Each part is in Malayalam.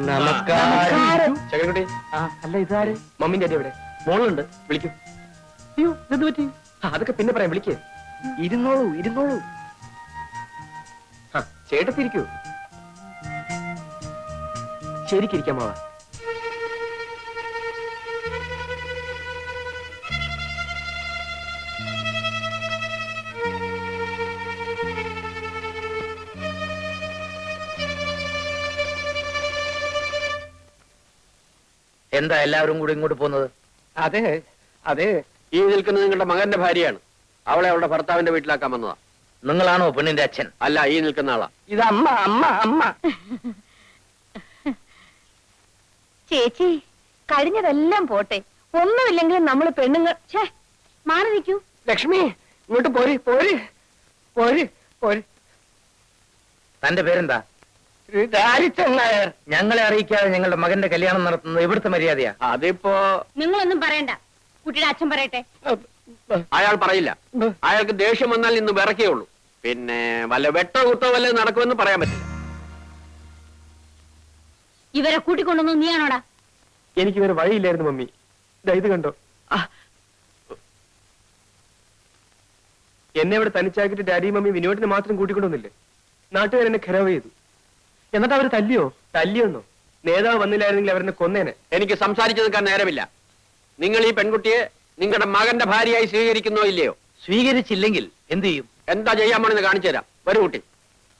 നമസ്കാരം. ചകരക്കുട്ടി, അല്ല ഇതാര്? മമ്മിന്റെ അടി എവിടെ? മോളുണ്ട്. വിളിക്കൂ. അയ്യോ ഇതെന്ത് പറ്റി? അതൊക്കെ പിന്നെ പറയാം, വിളിക്കേ. ഇരുന്നോളൂ ഇരുന്നോളൂ. ചേട്ടത്തിരിക്കൂ. ശരിക്കിരിക്കാം മാവാ. എന്താ എല്ലാവരും കൂടി ഇങ്ങോട്ട് പോകുന്നത്? അതെ അതെ, ഈ നിൽക്കുന്നത് നിങ്ങളുടെ മകന്റെ ഭാര്യയാണ്. അവളെ അവളുടെ ഭർത്താവിന്റെ വീട്ടിലാക്കാൻ വന്നതാ. നിങ്ങളാണോ പെണ്ണിന്റെ അച്ഛൻ? അല്ല, ഈ നിൽക്കുന്ന ആളാ. ഇത് അമ്മ അമ്മ അമ്മ. ചേച്ചി, കഴിഞ്ഞതെല്ലാം പോട്ടെ. ഒന്നുമില്ലെങ്കിലും നമ്മള് പെണ്ണുങ്ങൾ മാറി നിൽക്കൂ. ലക്ഷ്മി, ഇങ്ങോട്ട് പോര് പോര് പോര് പോര്. തന്റെ പേരെന്താ? നായർ. ഞങ്ങളെ അറിയിക്കാതെ ഞങ്ങളുടെ മകന്റെ കല്യാണം നടത്തുന്നത് ഇവിടുത്തെ മര്യാദയാ. അതിപ്പോ നിങ്ങളൊന്നും പറയണ്ട, കുട്ടിയുടെ അച്ഛൻ പറയട്ടെ. അയാൾ പറയില്ല. അയാൾക്ക് ദേഷ്യം വന്നാൽ ഇന്ന് വിറക്കേ ഉള്ളൂ. പിന്നെ വല്ല വെട്ടോ കുത്തോ വല്ല നടക്കുമെന്ന് പറയാൻ പറ്റില്ല. ഇവരെ കൂട്ടിക്കൊണ്ടു നീയാണോടാ? എനിക്ക് വേറെ വഴിയില്ലായിരുന്നു മമ്മി. ഇത് കണ്ടോ, എന്നെ ഇവിടെ തനിച്ചാക്കിട്ട് ഡാഡി മമ്മി വിനോദിനെ മാത്രം കൂട്ടിക്കൊണ്ടൊന്നില്ലേ? നാട്ടുകാരെന്നെ ഖരാവ് ചെയ്തു. എന്നിട്ട് അവര് തല്ലിയൊന്നോ? നേതാവ് വന്നില്ലായിരുന്നെങ്കിൽ അവരെന്നെ കൊന്നേനെ. എനിക്ക് സംസാരിച്ചു നിൽക്കാൻ നേരമില്ല. നിങ്ങൾ ഈ പെൺകുട്ടിയെ നിങ്ങളുടെ മകന്റെ ഭാര്യയായി സ്വീകരിക്കുന്നോ ഇല്ലയോ? സ്വീകരിച്ചില്ലെങ്കിൽ എന്ത് ചെയ്യും? എന്താ ചെയ്യാൻ പോണെന്ന് കാണിച്ചു തരാം. വരൂ കുട്ടി.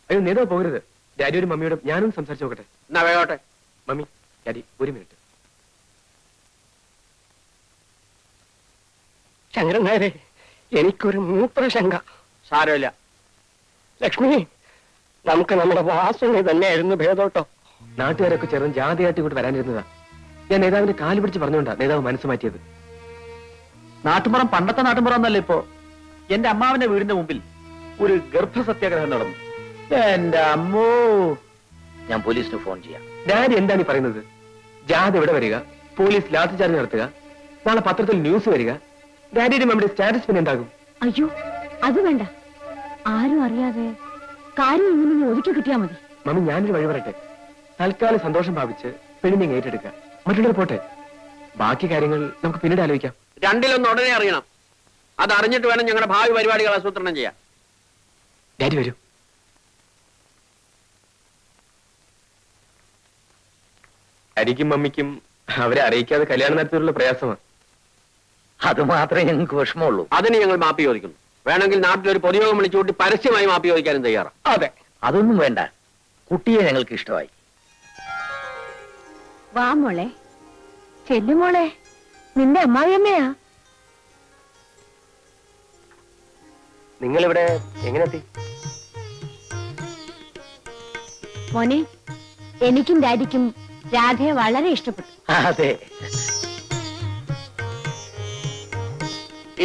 അയ്യോ, നേതാവ് പോകരുത്. ഡാഡി ഒരു മമ്മിയോട് ഞാനും സംസാരിച്ചു നോക്കട്ടെ. എന്നാ വേഗോട്ടെ. മമ്മി, ഡാഡി ഒരു മിനിറ്റ്. ശങ്കരൻ നായരെ, എനിക്കൊരു മൂത്രശങ്ക. സാരമില്ല ലക്ഷ്മി, നമുക്ക് നമ്മുടെ വാസന തന്നെയായിരുന്നു ഭേദോട്ടോ. നാട്ടുകാരൊക്കെ ചേർന്ന് ജാതിയായിട്ട് ഇങ്ങോട്ട് വരാനിരുന്നതാ. ഞാൻ നേതാവിന്റെ കാല് പിടിച്ച് പറഞ്ഞുകൊണ്ടാ നേതാവ് മനസ്സ് മാറ്റിയത്. നാട്ടുമ്പുറം പണ്ടത്തെ നാട്ടുമ്പുറം എന്നല്ല ഇപ്പോ. എന്റെ അമ്മാവിന്റെ വീടിന്റെ മുമ്പിൽ ഒരു ഗർഭസത്യാഗ്രഹം നടന്നു. എന്റെ അമ്മോ, ഞാൻ പോലീസിന് ഫോൺ ചെയ്യാം. ഡാഡി എന്താണ് ഈ പറയുന്നത്? ജാഥ ഇവിടെ വരിക, പോലീസ് ലാത്തി ചാർജ് നടത്തുക, നാളെ പത്രത്തിൽ ന്യൂസ് വരിക. ഡാഡിയുടെ മമ്മിയുടെ സ്റ്റാറ്റസ് പിന്നെ എന്താകും? അയ്യോ, അത് വേണ്ട. ആരും അറിയാതെ കാര്യം ഇങ്ങനെ ഒതുക്കി കിട്ടിയാ മതി. മമ്മി, ഞാനൊരു വഴി പറയട്ടെ. തൽക്കാലം സന്തോഷം ഭാവിച്ച് പെണ്ണിനെ ഏറ്റെടുക്കുക. മറ്റുള്ളവർ പോട്ടെ, ബാക്കി കാര്യങ്ങൾ നമുക്ക് പിന്നീട് ആലോചിക്കാം. രണ്ടിലൊന്ന് ഉടനെ അറിയണം. അത് അറിഞ്ഞിട്ട് വേണം ഞങ്ങളുടെ ഭാവി പരിപാടികൾ ആസൂത്രണം ചെയ്യാൻ. ഡാഡി വരൂ. ഡാഡിക്കും മമ്മിക്കും അവരെ അറിയിക്കാതെ കല്യാണം നടത്തിയുള്ള പ്രയാസമാണ്. അത് മാത്രമേ ഞങ്ങൾക്ക് വിഷമമുള്ളൂ. അതിന് ഞങ്ങൾ മാപ്പി ചോദിക്കുന്നു. വേണമെങ്കിൽ നാട്ടിലൊരു പൊതുയോഗം വിളിച്ചുകൂട്ടി പരസ്യമായി മാപ്പി ചോദിക്കാനും തയ്യാറാണ്. അതെ, അതൊന്നും വേണ്ട. കുട്ടിയെ ഞങ്ങൾക്ക് ഇഷ്ടമായി. വാ മോളെ, ചെല്ലുമോളെ, നിന്റെ അമ്മായിയമ്മയാ. നിങ്ങളിവിടെ എങ്ങനെ എത്തി? മോനെ, എനിക്കും ഡാഡിക്കും രാധയെ വളരെ ഇഷ്ടപ്പെട്ടു. അതെ,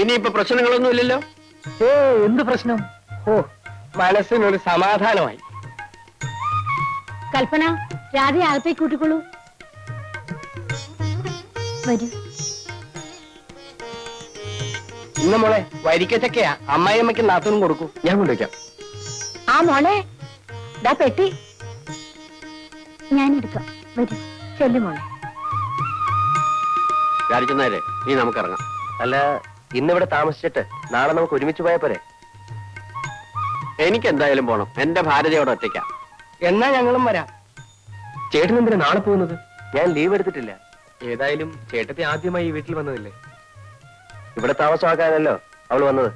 ഇനിയിപ്പോ പ്രശ്നങ്ങളൊന്നും ഇല്ലല്ലോ? എന്ത് പ്രശ്നം? ഓ, മനസ്സിനൊരു സമാധാനമായി. കൽപ്പന, രാധയെ അകത്തേക്ക് കൂട്ടിക്കൊള്ളൂ. വരൂ. ഇന്ന് മോളെ വരിക്കച്ചക്കയാ. അമ്മായിയമ്മയ്ക്ക് നാത്തൂനും കൊടുക്കൂ. ഞാൻ കൊണ്ടുവയ്ക്കാം. ആ മോളെ, ദാ പെട്ടി ഞാനെടുക്കാം. വരൂ, ചെല്ലുമോളെ. രാജിച്ചെന്നാലേ നീ നമുക്കിറങ്ങാം. അല്ല, ഇന്നിവിടെ താമസിച്ചിട്ട് നാളെ നമുക്ക് ഒരുമിച്ച് പോയാ പോരെ? എനിക്ക് എന്തായാലും പോണം. എന്റെ ഭാര്യയോടെ ഒറ്റയ്ക്കാം. എന്നാ ഞങ്ങളും വരാം. ചേട്ടൻ എന്തിനാ നാളെ പോകുന്നത്? ഞാൻ ലീവ് എടുത്തിട്ടില്ല. ഏതായാലും ചേട്ടത്തി ആദ്യമായി ഈ വീട്ടിൽ വന്നതല്ലേ? ഇവിടെ താമസമാക്കാനല്ലോ അവൾ വന്നത്.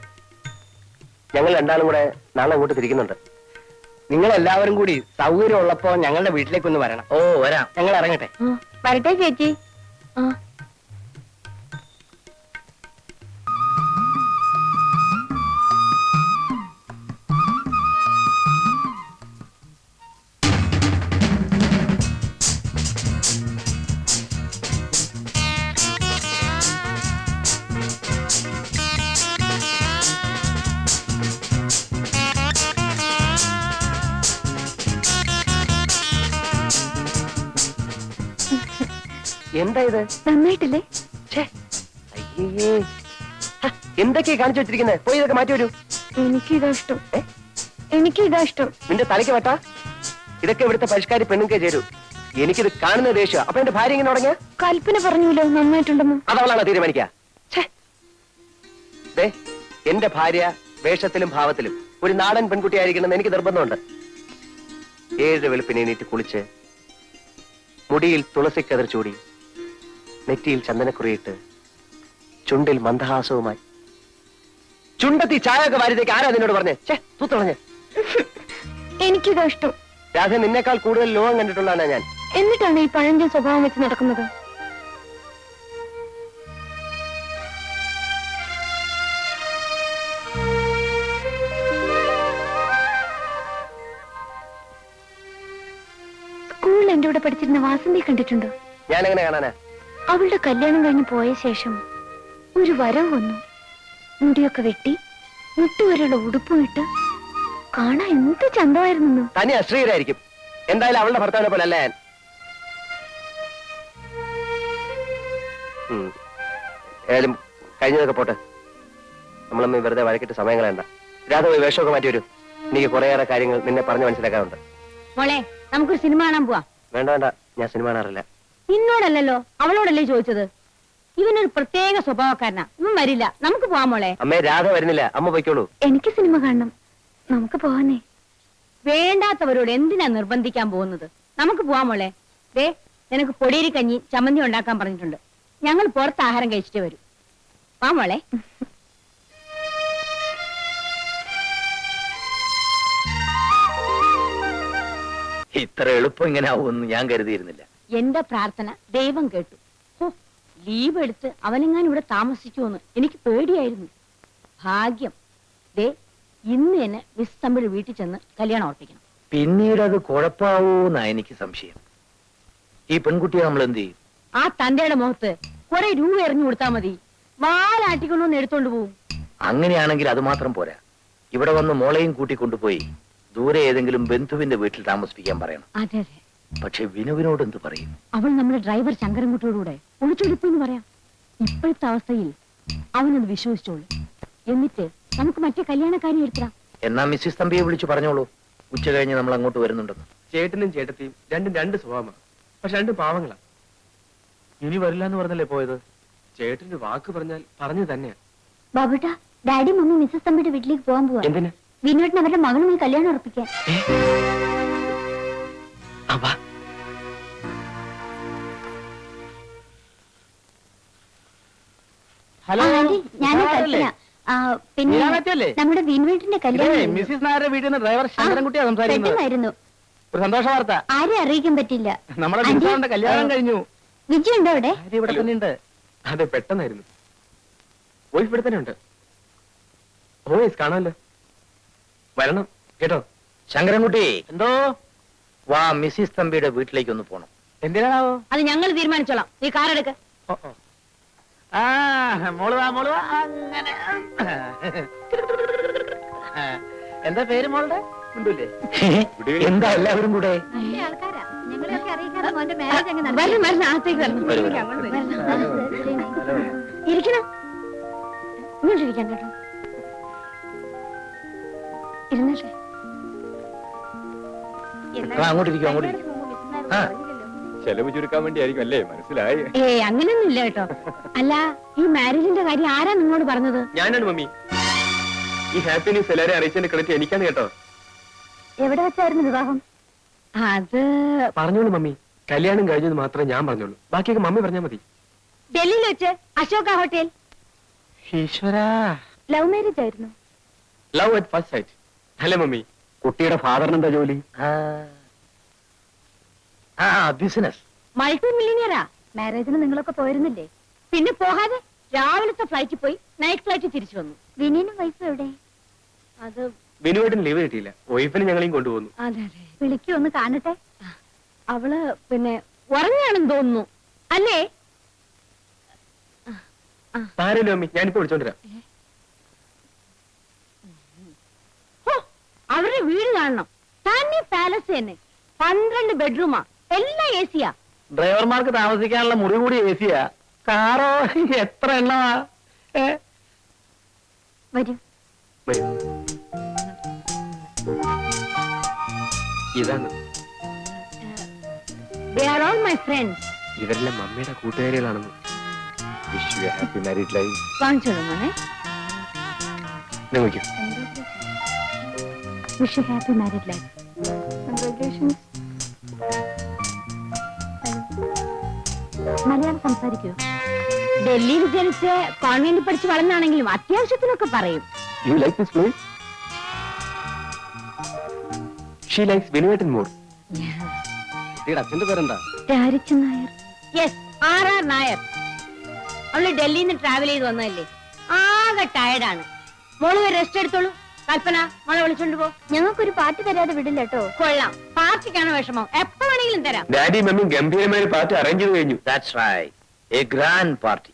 ഞങ്ങൾ രണ്ടാളും കൂടെ നാളെ അങ്ങോട്ട് തിരിക്കുന്നുണ്ട്. നിങ്ങൾ എല്ലാവരും കൂടി സൗകര്യം ഉള്ളപ്പോ ഞങ്ങളുടെ വീട്ടിലേക്കൊന്ന് വരണം. ഓ, വരാം. ഞങ്ങൾ ഇറങ്ങട്ടെ. വരട്ടെ ചേച്ചി. എന്താ ഇത്? നന്നായിട്ടില്ലേ? അയ്യേ, എന്തൊക്കെയാ കാണിച്ചു വെച്ചിരിക്കുന്നത്? പോയി ഇതൊക്കെ മാറ്റി വരൂ. എനിക്കിതാ ഇഷ്ടം. നിന്റെ തലയ്ക്ക് വെട്ടാ? ഇതൊക്കെ ഇവിടുത്തെ പരിഷ്കാരി പെണ്ണുക്കെ ചേരൂ. എനിക്കിത് കാണുന്ന ദേഷ്യം. അപ്പൊ എന്റെ ഭാര്യ ഇങ്ങനെ തുടങ്ങിയ കൽപ്പന പറഞ്ഞൂലോ നന്നായിട്ടുണ്ടെന്ന്. അതവളാണ് തീരുമാനിക്ക. എന്റെ ഭാര്യ വേഷത്തിലും ഭാവത്തിലും ഒരു നാടൻ പെൺകുട്ടിയായിരിക്കണമെന്ന് എനിക്ക് നിർബന്ധമുണ്ട്. 7 വെളുപ്പിനെ എണീറ്റ് കുളിച്ച് മുടിയിൽ തുളസിക്കതിർ ചൂടി നെറ്റിയിൽ ചന്ദനക്കുറിയിട്ട് ചുണ്ടിൽ മന്ദഹാസവുമായി ചുണ്ടത്തി ചായയൊക്കെ വാരിതേക്ക് ആരാ നിന്നോട് പറഞ്ഞേ? തൂത്തളഞ്ഞ് എനിക്കിതാ ഇഷ്ടം. രാധ നിന്നേക്കാൾ കൂടുതൽ ലോകം കണ്ടിട്ടുള്ളതാണ് ഞാൻ. എന്നിട്ടാണ് ഈ പഴഞ്ചൻ സ്വഭാവം വെച്ച് നടക്കുന്നത്. സ്കൂളിൽ എന്റെ കൂടെ പഠിച്ചിരുന്ന വാസന്തി കണ്ടിട്ടുണ്ടോ? ഞാൻ എങ്ങനെ കാണാനാ? അവളുടെ കല്യാണം കഴിഞ്ഞ് പോയ ശേഷം ഒരു വരവ് വന്നു. മുടിയൊക്കെ വെട്ടി മുട്ടുവരെയുള്ള ഉടുപ്പും ഇട്ട് കാണാൻ എന്ത് ചന്തമായിരുന്നു. തന്നെ അശ്രീരായിരിക്കും. എന്തായാലും അവളുടെ ഭർത്താവിനെ പോലെ അല്ല ഞാൻ. ഏതായാലും കഴിഞ്ഞതൊക്കെ പോട്ടെ. നമ്മളമ്മ വെറുതെ വഴക്കിട്ട് സമയം കളയണ്ട. രാധ പോയി വേഷമൊക്കെ മാറ്റി വരൂ. എനിക്ക് കുറേയേറെ കാര്യങ്ങൾ നിന്നെ പറഞ്ഞു മനസ്സിലാക്കാറുണ്ട്. മോളെ, നമുക്കൊരു സിനിമ കാണാൻ പോവാ. വേണ്ട വേണ്ട, ഞാൻ സിനിമ കാണാറില്ല. നിന്നോടല്ലോ, അവളോടല്ലേ ചോദിച്ചത്. ഇവനൊരു പ്രത്യേക സ്വഭാവക്കാരനാ. ഇവൻ വരില്ല. നമുക്ക് പോവാം മോളെ. അമ്മേ, രാധ വരുന്നില്ല. അമ്മ പോയിക്കോളൂ. എനിക്ക് സിനിമ കാണണം. നമുക്ക് പോവാനേ. വേണ്ടാത്തവരോട് എന്തിനാ നിർബന്ധിക്കാൻ പോകുന്നത്? നമുക്ക് പോവാം മോളെ. നിനക്ക് പൊടിയരി കഞ്ഞി ചമ്മന്തി ഉണ്ടാക്കാൻ പറഞ്ഞിട്ടുണ്ട്. ഞങ്ങൾ പുറത്ത് ആഹാരം കഴിച്ചിട്ട് വരും. വാ മോളെ. ഇത്ര എളുപ്പം ഇങ്ങനെ ആവുമെന്ന് ഞാൻ കരുതിയിരുന്നില്ല. എന്റെ പ്രാർത്ഥന ദൈവം കേട്ടു. ലീവ് എടുത്ത് അവനെങ്ങാനും ഇവിടെ താമസിക്കുമെന്ന് എനിക്ക് പേടിയായിരുന്നു. ഭാഗ്യം. ഇന്ന് തന്നെ മിസ് തമ്പിയുടെ വീട്ടിൽ ചെന്ന് കല്യാണം ഉറപ്പിക്കണം. പിന്നീട് അത് കുഴപ്പമാവൂന്നാ എനിക്ക് സംശയം. ഈ പെൺകുട്ടിയെ നമ്മൾ എന്ത് ചെയ്യും? ആ തന്റെയുടെ മുഖത്ത് കുറെ രൂപ എറിഞ്ഞു കൊടുത്താൽ മതി. വാലാട്ടിക്കൊണ്ടൊന്ന് എടുത്തോണ്ട് പോവും. അങ്ങനെയാണെങ്കിൽ അത് മാത്രം പോരാ. ഇവിടെ വന്ന് മോളെയും കൂട്ടിക്കൊണ്ടുപോയി ദൂരെ ഏതെങ്കിലും ബന്ധുവിന്റെ വീട്ടിൽ താമസിപ്പിക്കാൻ പറയണം. അതെ അതെ. പക്ഷെ വിനുവിനോട് എന്ത് പറയും? അവൾ നമ്മുടെ ഡ്രൈവർ ശങ്കരൻകുട്ടിയോടുകൂടെ ഒളിച്ചൊളിപ്പെന്ന് പറയാം. ഇപ്പോഴത്തെ അവസ്ഥയിൽ അവനത് വിശ്വസിച്ചോളൂ. എന്നിട്ട് നമുക്ക് മറ്റേ കല്യാണക്കാരി എടുക്കാം. എന്നാ മിസ്സിസ് തമ്പിയെ വിളിച്ചു പറഞ്ഞോളൂ, ഉച്ച കഴിഞ്ഞ് നമ്മൾ അങ്ങോട്ട് വരുന്നുണ്ടെന്ന്. ചേട്ടനും ചേട്ടത്തിയും രണ്ടും രണ്ട് സ്വഭാവമാണ്. പക്ഷെ രണ്ടും പാവങ്ങളാ. ഇനി വരില്ല എന്ന് പറഞ്ഞല്ലേ പോയത്? ചേട്ടന്റെ വാക്ക് പറഞ്ഞാൽ പറഞ്ഞു തന്നെയാ. ബാബുട്ടാ, ഡാഡി മമ്മി മിസ്സസ് തമ്പിയുടെ വീട്ടിലേക്ക് പോകാൻ പോവാ. എന്തിനാ? വിനോട്ടിന് അവരുടെ മകളുമായി കല്യാണം ഉറപ്പിക്കാൻ. ഹലോ, പിന്നെ നമ്മുടെ വിൻവീട്ടിന്റെ കല്യാണം മിസ്സിസ് നായരുടെ വീട്ടിൽ നിന്ന് ഡ്രൈവർ ശങ്കരൻകുട്ടിയാണ് സംസാരിക്കുന്നത്. ഒരു സന്തോഷ വാർത്ത. ആരെ അറിയിക്കാൻ പറ്റില്ല. നമ്മുടെ ബിൻസാറിന്റെ കല്യാണം കഴിഞ്ഞു. വിജയ് ഉണ്ടോ അവിടെ? ഇവിടെ തന്നെ ഉണ്ട്. അതെ, പെട്ടെന്നായിരുന്നു. വോയിസ് ഇവിടെ തന്നെ ഉണ്ട്. വോയിസ് കാണാമല്ലോ. വരണം കേട്ടോ. ശങ്കരൻകുട്ടി, എന്തോ വാ, മിസ്സിസ് തമ്പിയുടെ വീട്ടിലേക്ക് ഒന്ന് പോണം. എന്തിനാണാവോ? അത് ഞങ്ങൾ തീരുമാനിച്ചോളാം. നീ കാറെടുക്ക. മോള് വാ. അങ്ങനെ എന്താ പേര് മോളുടെ? എന്താ എല്ലാവരും കൂടെ? ഇരിക്കണം. ഇങ്ങോട്ടിരിക്കാൻ കേട്ടോ. ഇരുന്നേ. അങ്ങോട്ടിരിക്കും. ചെലവ് ചുരുക്കാൻ വേണ്ടി ആയിരിക്കും അല്ലേ? മനസ്സിലായി. അങ്ങനെയൊന്നും ഇല്ല കേട്ടോ. അല്ല, ഈ മാരേജിന്റെ കാര്യം ആരാ നിങ്ങളോട് പറഞ്ഞത്? ഞാനാണ് മമ്മി. ഈ ഹാപ്പി ന്യൂസ് എല്ലാവരും അറിയിച്ചതിന്റെ ക്രെഡിറ്റ് എനിക്കാണ് കേട്ടോ. എവിടെ വെച്ചായിരുന്നു വിവാഹം? അത് പറഞ്ഞോളൂ മമ്മി. കല്യാണം കഴിഞ്ഞത് മാത്രമേ ഞാൻ പറഞ്ഞോളൂ. ബാക്കിയൊക്കെ മമ്മി പറഞ്ഞാൽ മതി. ഡൽഹിയിൽ വെച്ച് അശോക ഹോട്ടൽ. ഈശ്വരാ, ലവ് മാരേജ് ആയിരുന്നു. ലവ് അറ്റ് ഫസ്റ്റ് സൈറ്റ് അല്ലേ മമ്മി? കുട്ടിയുടെ ഫാദറിന് എന്താ ജോലി? ബിസിനസ്. മൾട്ടി മില്ലിയനിയറാ. മാരേജിന് നിങ്ങളൊക്കെ പോയിരുന്നില്ലേ? പിന്നെ പോകാതെ രാവിലത്തെ ഫ്ലൈറ്റിൽ പോയി നൈറ്റ് ഫ്ലൈറ്റ് തിരിച്ചു വന്നു. വിനീനും വൈഫ് എവിടെ? അത് വിനുവേട്ടന് ലീവ് കിട്ടിയില്ല. വൈഫിന് ഞങ്ങളെയും കൊണ്ടുപോകുന്നു. അതെ അതെ. വിളിക്കൂ, ഒന്ന് കാണട്ടെ. അവള് പിന്നെ ഉറങ്ങാണെന്ന് തോന്നുന്നു അല്ലേ? ആരല്ലോ മമ്മി, ഞാനിപ്പോ വിളിച്ചോണ്ടിരാം. അവരുടെ വീട് കാണണം. തന്നെ പാലസ് തന്നെ. 12 ബെഡ്റൂമാ. എല്ലാം എ സിയാ. ഡ്രൈവർമാർക്ക് താമസിക്കാനുള്ള മുറി കൂടി എ സിയാ. കാറോ എത്ര എണ്ണമാ? വരും. ഇതാണ് They are all my friends. ഇവരെല്ലാം മമ്മിയുടെ കൂട്ടുകാരികളാണെന്ന്. Wish you happy married life. വാങ്ങിച്ചോളൂ മോനെ. നോക്കൂ. Wish you happy married life. Congratulations. Malayalam സംസാരിക്കൂ. ഡൽഹിയിൽ ജനിച്ച് കോൺവെന്റിൽ പഠിച്ച് വളർന്നാണെങ്കിലും അത്യാവശ്യത്തിനൊക്കെ പറയും. You like this place? She likes Vinuetan more. അച്ഛന്റെ പേരെന്താ? രാരിച്ചൻ നായർ. Yes, R Nair. അവള് ഡൽഹിയിൽ നിന്ന് ട്രാവൽ ചെയ്ത് വന്നതല്ലേ, ആകെ ടയർഡാണ്. മോള് റെസ്റ്റ് എടുത്തോളൂ. കൽപ്പന, മോളെ വിളിച്ചോണ്ട് പോ. ഞങ്ങൾക്കൊരു പാർട്ടി തരാതെ വിടില്ല കേട്ടോ. കൊള്ളാം, പാർട്ടിക്കാണ് വിഷമം, എപ്പോ വേണമെങ്കിലും തരാം. ഡാഡി മമ്മി ഗംഭീരമായ ഒരു പാർട്ടി അറേഞ്ച് ചെയ്ത് കഴിഞ്ഞു. That's right. A grand party.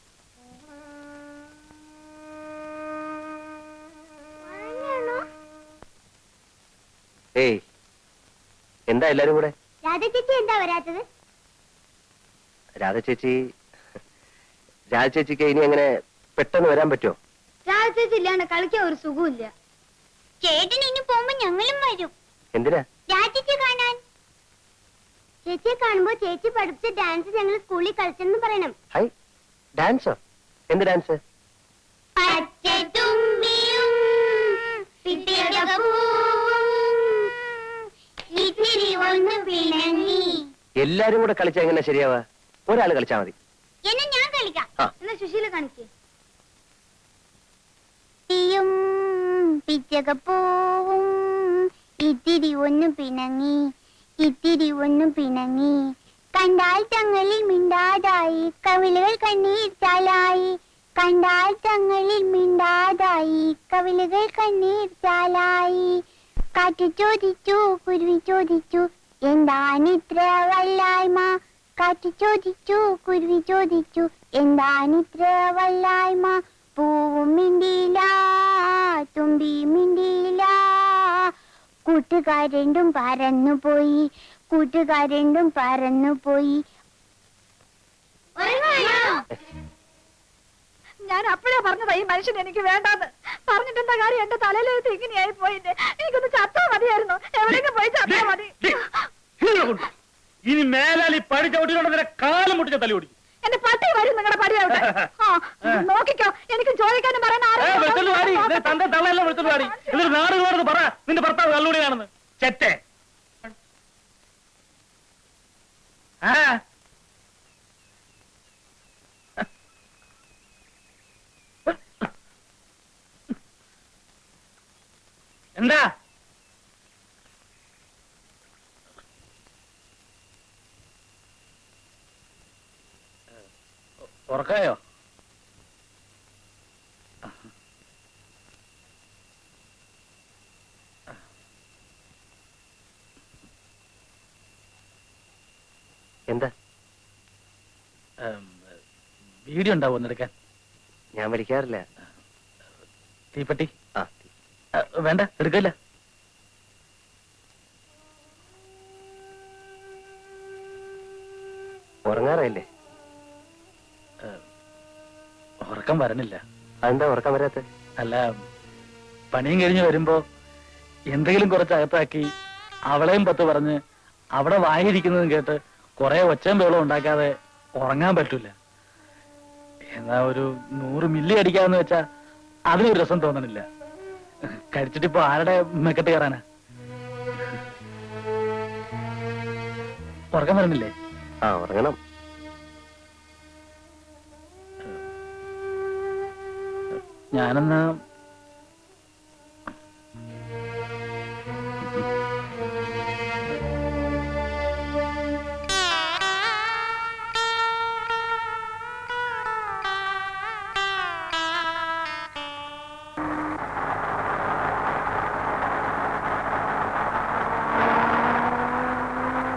ഏയ്, എന്താ എല്ലാരും കൂടെ? രാധ ചേച്ചി എന്താ വരാത്തത്? രാധ ചേച്ചിക്ക് ഇനി അങ്ങനെ പെട്ടെന്ന് വരാൻ പറ്റുമോ? രാധ ചേച്ചി ഇല്ലാണ്ട് കളിക്കാൻ ഒരു സുഖമില്ല. ചേട്ടൻ ഇനി പോകുമ്പോ ഞങ്ങളും വരും. എന്തിനാ? രാധ ചേച്ചി കാണാൻ. ചേച്ചിയെ കാണുമ്പോ ചേച്ചി പഠിപ്പിച്ച ഡാൻസ് ഞങ്ങൾ സ്കൂളിൽ കളിച്ചെന്ന് പറയണം. ഹൈ, ഡാൻസോ? എന്ത് ഡാൻസ്? പച്ചത്തുമ്പിയും പിടിയകപ്പൂവും ഇത്തിരി ഒന്ന് പിണങ്ങി. എല്ലാരും കൂടെ കളിച്ചാ എങ്ങനെ ശരിയാവാ? ഒരാള് കളിച്ചാ മതി. എന്നെ ഞാൻ കളിക്കാം. ആ. എന്നാ സുശീല കാണിക്കേ. തീയും പിച്ചകപ്പൂവും ഇത്തിരി ഒന്ന് പിണങ്ങി, ഇത്തിരി ഒന്ന് പിണങ്ങി. കണ്ടാൽ തങ്ങളിൽ മിണ്ടാതായി കവിളുകൾ കണ്ണീർ ചാലായി. കണ്ടാൽ തങ്ങളിൽ മിണ്ടാതായി കവിളുകൾ കണ്ണീർ ചാലായി. കാറ്റ് ചോദിച്ചു, കുരുവി ചോദിച്ചു, എന്താണിത്ര വല്ലായ്മ? കാറ്റ് ചോദിച്ചു, കുരുവി ചോദിച്ചു, എന്താണിത്ര വല്ലായ്മ? പൂവും മിണ്ടിയില്ല, തുമ്പി മിണ്ടിയില്ല. കൂട്ടുകാരെണ്ടും പറന്നുപോയി, കൂട്ടുകാരെണ്ടും പറന്നുപോയി. ഞാൻ അപ്പോഴാ പറഞ്ഞതാ ഈ മനുഷ്യൻ എനിക്ക് വേണ്ടാന്ന്. പറഞ്ഞിട്ട് എന്താ കാര്യം? എന്റെ തലയിലെടുത്ത് ഇങ്ങനെയായി പോയിന്റെ. എനിക്കൊന്ന് ചത്താ മതിയായിരുന്നു. എവിടെയെങ്കിലും പോയി ചത്താ മതി. ഇനി മേലാൽ ഈ പടി ചവിട്ടികളുടെ കാലം മുട്ടിച്ച തല്ലി ഓടിക്കും. എന്റെ പട്ടി വരും നിങ്ങളുടെ പടിയാവട്ടെ. നോക്കിക്കോ, എനിക്ക് ചോദിക്കാനും പറയാൻ തന്റെ തള്ളയെല്ലാം വിളിച്ചോണ്ട് പാടി. എന്നിട്ട് നാടുകളോട് പറ നിന്റെ ഭർത്താവ് കള്ളുകൂടിയാണെന്ന്. ചെറ്റേ. ആ എന്താ? ഉറക്കായോ? എന്താ? വീഡിയോ ഉണ്ടാവോ ഒന്നെടുക്കാൻ? ഞാൻ വലിക്കാറില്ല. തീപ്പെട്ടി? ആ, വേണ്ട, എടുക്കല്ല. ഉറങ്ങാറായില്ലേ? ഉറക്കം വരണില്ല. അതെന്താ ഉറക്കം വരാത്ത? അല്ല, പണിയും കഴിഞ്ഞ് വരുമ്പോ എന്തെങ്കിലും കുറച്ച് അകത്താക്കി അവളെയും പത്ത് പറഞ്ഞ് അവിടെ വായിരിക്കുന്നതും കേട്ട് കുറെ ഒച്ചയും ബഹളം ഉണ്ടാക്കാതെ ഉറങ്ങാൻ പറ്റൂല. എന്നാ ഒരു 100 മില്ലി അടിക്കാന്ന് വെച്ചാ അതിനൊരു രസം തോന്നണില്ല. കഴിച്ചിട്ടിപ്പോ ആരുടെ മെക്കെട്ട് കയറാനാ? ഉറക്കം വരണില്ലേ? ആ, ഉറങ്ങണം. ഞാനെന്നാ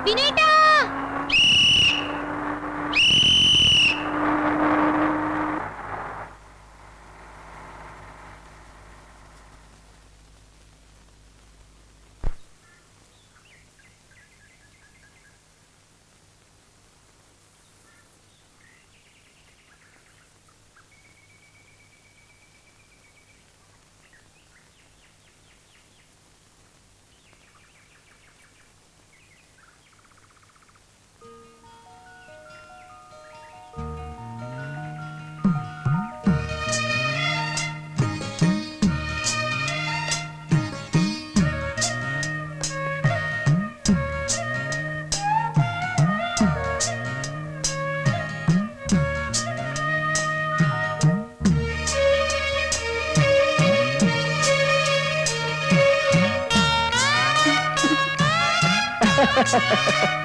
വിനേട്ടാ, Ha ha ha!